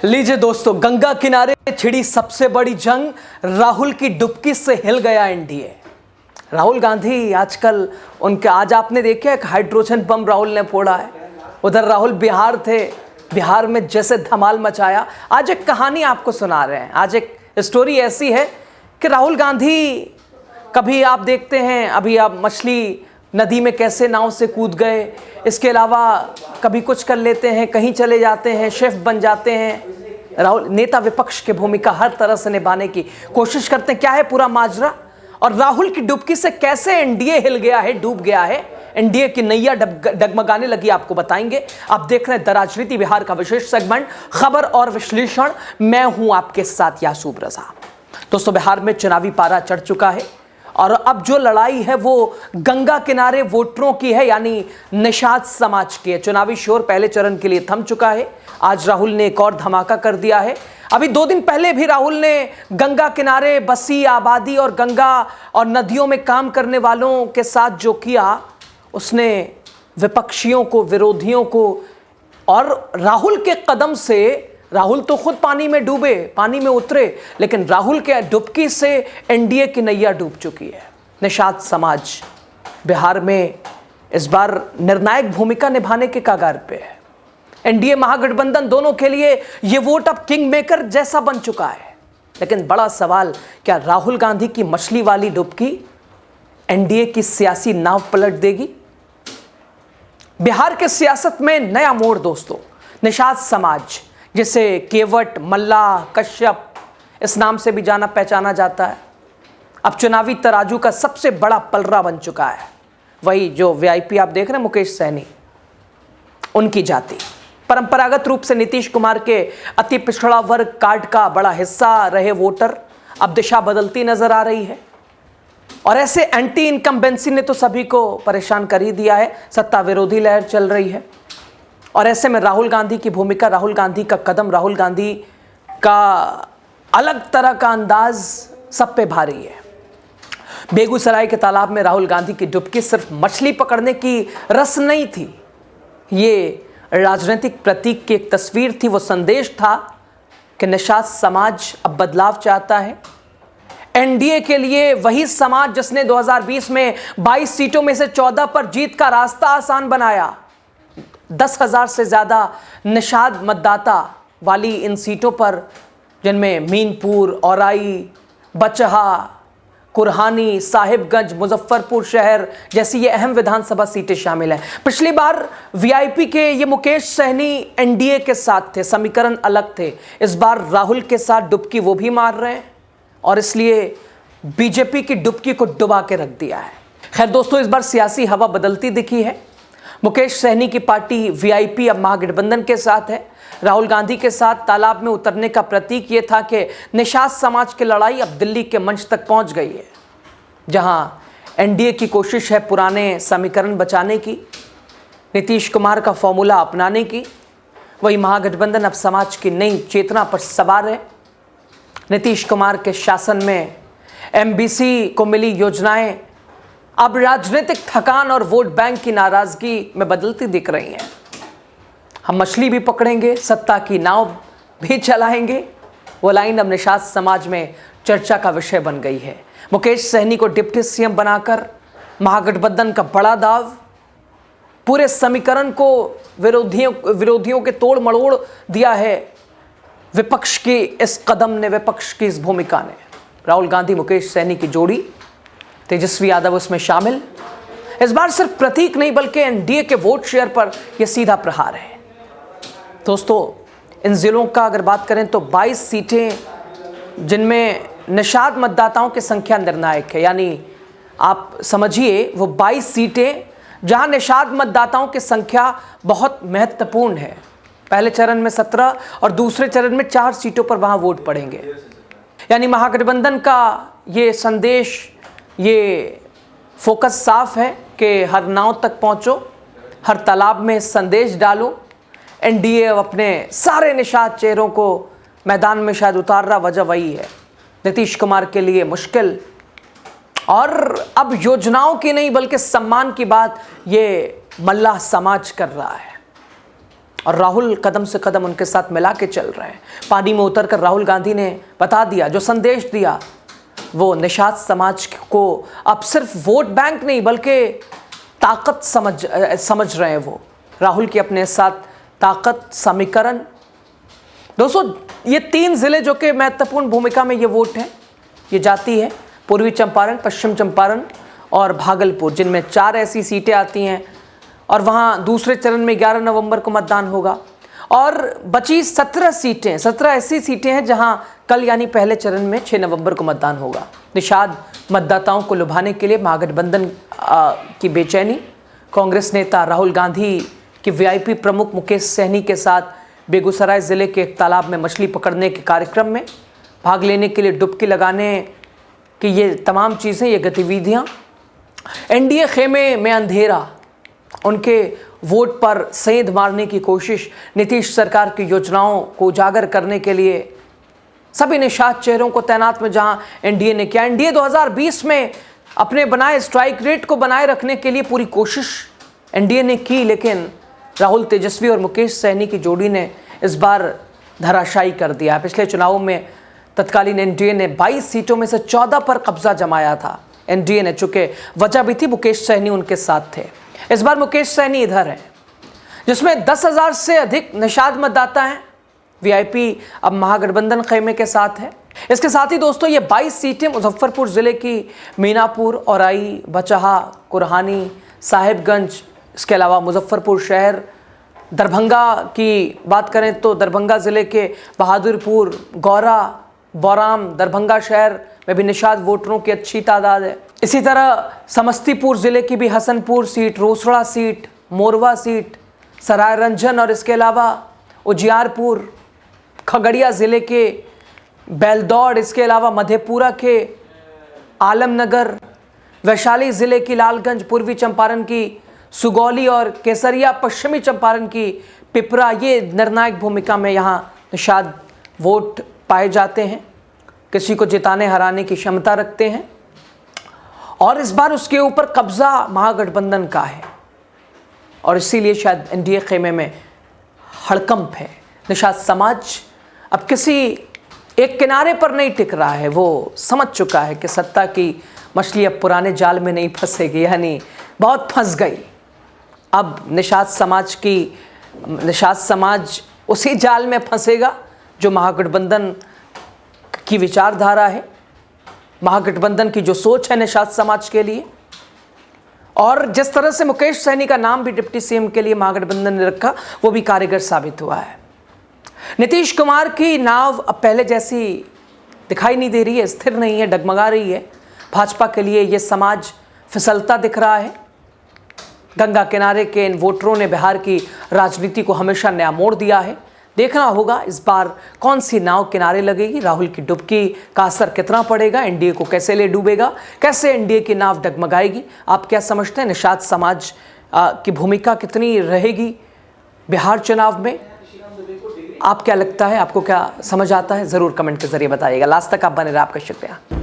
लीजिए दोस्तों, गंगा किनारे छिड़ी सबसे बड़ी जंग, राहुल की डुबकी से हिल गया एनडीए। राहुल गांधी आजकल उनके आज आपने देखा एक हाइड्रोजन बम राहुल ने फोड़ा है। उधर राहुल बिहार थे, बिहार में जैसे धमाल मचाया। आज एक कहानी आपको सुना रहे हैं। आज एक स्टोरी ऐसी है कि राहुल गांधी, कभी आप देखते हैं अभी आप मछली नदी में कैसे नाव से कूद गए, इसके अलावा कभी कुछ कर लेते हैं, कहीं चले जाते हैं, शेफ बन जाते हैं। राहुल नेता विपक्ष की भूमिका हर तरह से निभाने की कोशिश करते हैं। क्या है पूरा माजरा, और राहुल की डुबकी से कैसे एनडीए हिल गया है, डूब गया है, एनडीए की नैया डगमगाने लगी, आपको बताएंगे। आप देख रहे हैं द राजनीति बिहार का विशेष सेगमेंट खबर और विश्लेषण। मैं हूं आपके साथ यासूब रजा। दोस्तों, बिहार में चुनावी पारा चढ़ चुका है और अब जो लड़ाई है वो गंगा किनारे वोटरों की है, यानी निषाद समाज की है। चुनावी शोर पहले चरण के लिए थम चुका है। आज राहुल ने एक और धमाका कर दिया है। अभी 2 दिन पहले भी राहुल ने गंगा किनारे बसी आबादी और गंगा और नदियों में काम करने वालों के साथ जो किया, उसने विपक्षियों को, विरोधियों को, और राहुल के कदम से, राहुल तो खुद पानी में डूबे, पानी में उतरे, लेकिन राहुल के डुबकी से एनडीए की नैया डूब चुकी है। निषाद समाज बिहार में इस बार निर्णायक भूमिका निभाने के कगार पे है। एनडीए महागठबंधन दोनों के लिए ये वोट अब किंग मेकर जैसा बन चुका है। लेकिन बड़ा सवाल, क्या राहुल गांधी की मछली वाली डुबकी एनडीए की सियासी नाव पलट देगी? बिहार के सियासत में नया मोड़ दोस्तों। निषाद समाज, जिसे केवट, मल्ला, कश्यप इस नाम से भी जाना पहचाना जाता है, अब चुनावी तराजू का सबसे बड़ा पलड़ा बन चुका है। वही जो वीआईपी आप देख रहे हैं, मुकेश सहनी, उनकी जाति परंपरागत रूप से नीतीश कुमार के अति पिछड़ा वर्ग कार्ड का बड़ा हिस्सा रहे वोटर, अब दिशा बदलती नजर आ रही है। और ऐसे एंटी इनकम्बेंसी ने तो सभी को परेशान कर ही दिया है। सत्ता विरोधी लहर चल रही है और ऐसे में राहुल गांधी की भूमिका, राहुल गांधी का कदम, राहुल गांधी का अलग तरह का अंदाज सब पे भारी है। बेगूसराय के तालाब में राहुल गांधी की डुबकी सिर्फ मछली पकड़ने की रस नहीं थी, ये राजनीतिक प्रतीक की एक तस्वीर थी। वो संदेश था कि निषाद समाज अब बदलाव चाहता है। एनडीए के लिए वही समाज जिसने 2020 में 22 सीटों में से 14 पर जीत का रास्ता आसान बनाया। 10,000 से ज़्यादा निषाद मतदाता वाली इन सीटों पर, जिनमें मीनपुर, औराई, बचहा, कुरहानी, साहिबगंज, मुजफ्फरपुर शहर जैसी ये अहम विधानसभा सीटें शामिल हैं। पिछली बार वीआईपी के ये मुकेश सहनी एनडीए के साथ थे, समीकरण अलग थे। इस बार राहुल के साथ डुबकी वो भी मार रहे हैं और इसलिए बीजेपी की डुबकी को डुबा के रख दिया है। खैर दोस्तों, इस बार सियासी हवा बदलती दिखी है। मुकेश सहनी की पार्टी वीआईपी अब महागठबंधन के साथ है। राहुल गांधी के साथ तालाब में उतरने का प्रतीक ये था कि निषाद समाज की लड़ाई अब दिल्ली के मंच तक पहुंच गई है, जहां एनडीए की कोशिश है पुराने समीकरण बचाने की, नीतीश कुमार का फॉर्मूला अपनाने की। वही महागठबंधन अब समाज की नई चेतना पर सवार है। नीतीश कुमार के शासन में एमबीसी को मिली योजनाएं अब राजनीतिक थकान और वोट बैंक की नाराजगी में बदलती दिख रही हैं। हम मछली भी पकड़ेंगे, सत्ता की नाव भी चलाएंगे, वो लाइन अब निषाद समाज में चर्चा का विषय बन गई है। मुकेश सहनी को डिप्टी सीएम बनाकर महागठबंधन का बड़ा दाव, पूरे समीकरण को विरोधियों के तोड़ मड़ोड़ दिया है विपक्ष की इस कदम ने, विपक्ष की इस भूमिका ने। राहुल गांधी, मुकेश सहनी की जोड़ी, तेजस्वी यादव उसमें शामिल। इस बार सिर्फ प्रतीक नहीं बल्कि एनडीए के वोट शेयर पर यह सीधा प्रहार है। दोस्तों, इन जिलों का अगर बात करें तो 22 सीटें जिनमें निषाद मतदाताओं की संख्या निर्णायक है, यानी आप समझिए वो 22 सीटें जहां निषाद मतदाताओं की संख्या बहुत महत्वपूर्ण है। पहले चरण में 17 और दूसरे चरण में 4 सीटों पर वहां वोट पड़ेंगे। यानी महागठबंधन का ये संदेश, ये फोकस साफ है कि हर नाव तक पहुंचो, हर तालाब में संदेश डालो। एनडीए अपने सारे निषाद चेहरों को मैदान में शायद उतार रहा, वजह वही है, नीतीश कुमार के लिए मुश्किल। और अब योजनाओं की नहीं बल्कि सम्मान की बात ये मल्लाह समाज कर रहा है। और राहुल कदम से कदम उनके साथ मिला के चल रहे हैं। पानी में उतरकर राहुल गांधी ने बता दिया, जो संदेश दिया वो निषाद समाज को अब सिर्फ वोट बैंक नहीं बल्कि ताकत समझ रहे हैं। वो राहुल की अपने साथ ताकत समीकरण। दोस्तों, ये 3 जिले जो कि महत्वपूर्ण भूमिका में ये वोट हैं, ये जाती है पूर्वी चंपारण, पश्चिम चंपारण और भागलपुर, जिनमें 4 ऐसी सीटें आती हैं और वहाँ दूसरे चरण में 11 नवंबर को मतदान होगा। और बची 17 सीटें, 17 ऐसी सीटें हैं जहाँ कल यानी पहले चरण में 6 नवंबर को मतदान होगा। निषाद मतदाताओं को लुभाने के लिए महागठबंधन की बेचैनी। कांग्रेस नेता राहुल गांधी की वीआईपी प्रमुख मुकेश सहनी के साथ बेगूसराय ज़िले के एक तालाब में मछली पकड़ने के कार्यक्रम में भाग लेने के लिए डुबकी लगाने की ये तमाम चीज़ें, ये गतिविधियाँ। एनडीए खेमे में अंधेरा, उनके वोट पर सेंध मारने की कोशिश। नीतीश सरकार की योजनाओं को उजागर करने के लिए सभी निषाद चेहरों को तैनात में जहां एनडीए ने किया। एनडीए 2020 में अपने बनाए स्ट्राइक रेट को बनाए रखने के लिए पूरी कोशिश एनडीए ने की, लेकिन राहुल तेजस्वी और मुकेश सहनी की जोड़ी ने इस बार धराशायी कर दिया। पिछले चुनावों में तत्कालीन एनडीए ने 22 सीटों में से 14 पर कब्जा जमाया था एनडीए ने, चूंकि वजह भी थी मुकेश सहनी उनके साथ थे। इस बार मुकेश सहनी इधर हैं, जिसमें 10,000 से अधिक निषाद मतदाता हैं। वीआईपी अब महागठबंधन खेमे के साथ है। इसके साथ ही दोस्तों, ये 22 सीटें मुजफ्फरपुर ज़िले की मीनापुर, औराई, बचहा, कुरहानी, साहिबगंज, इसके अलावा मुजफ्फरपुर शहर। दरभंगा की बात करें तो दरभंगा ज़िले के बहादुरपुर, गौरा, बौराम, दरभंगा शहर में भी निषाद वोटरों की अच्छी तादाद है। इसी तरह समस्तीपुर ज़िले की भी Hasanpur seat, Rosera seat, Morwa seat, Sarairanjan और इसके अलावा उजियारपुर, खगड़िया ज़िले के बैलदौड़, इसके अलावा मधेपुरा के आलमनगर, वैशाली ज़िले की लालगंज, पूर्वी चंपारण की सुगौली और केसरिया, पश्चिमी चंपारण की पिपरा, ये निर्णायक भूमिका में यहाँ निषाद वोट पाए जाते हैं। किसी को जिताने हराने की क्षमता रखते हैं और इस बार उसके ऊपर कब्जा महागठबंधन का है और इसीलिए शायद एनडीए खेमे में हड़कंप है। निषाद समाज अब किसी एक किनारे पर नहीं टिक रहा है। वो समझ चुका है कि सत्ता की मछली अब पुराने जाल में नहीं फंसेगी, यानी बहुत फंस गई। अब निषाद समाज उसी जाल में फंसेगा जो महागठबंधन की विचारधारा है, महागठबंधन की जो सोच है निषाद समाज के लिए। और जिस तरह से मुकेश सहनी का नाम भी डिप्टी सीएम के लिए महागठबंधन ने रखा, वो भी कारगर साबित हुआ है। नीतीश कुमार की नाव अब पहले जैसी दिखाई नहीं दे रही है, स्थिर नहीं है, डगमगा रही है। भाजपा के लिए ये समाज फिसलता दिख रहा है। गंगा किनारे के इन वोटरों ने बिहार की राजनीति को हमेशा नया मोड़ दिया है। देखना होगा इस बार कौन सी नाव किनारे लगेगी, राहुल की डुबकी का असर कितना पड़ेगा, एनडीए को कैसे ले डूबेगा, कैसे एनडीए की नाव डगमगाएगी। आप क्या समझते हैं, निषाद समाज की भूमिका कितनी रहेगी बिहार चुनाव में? आप क्या लगता है, आपको क्या समझ आता है, ज़रूर कमेंट के जरिए बताइएगा। लास्ट तक आप बने रहे, आपका शुक्रिया।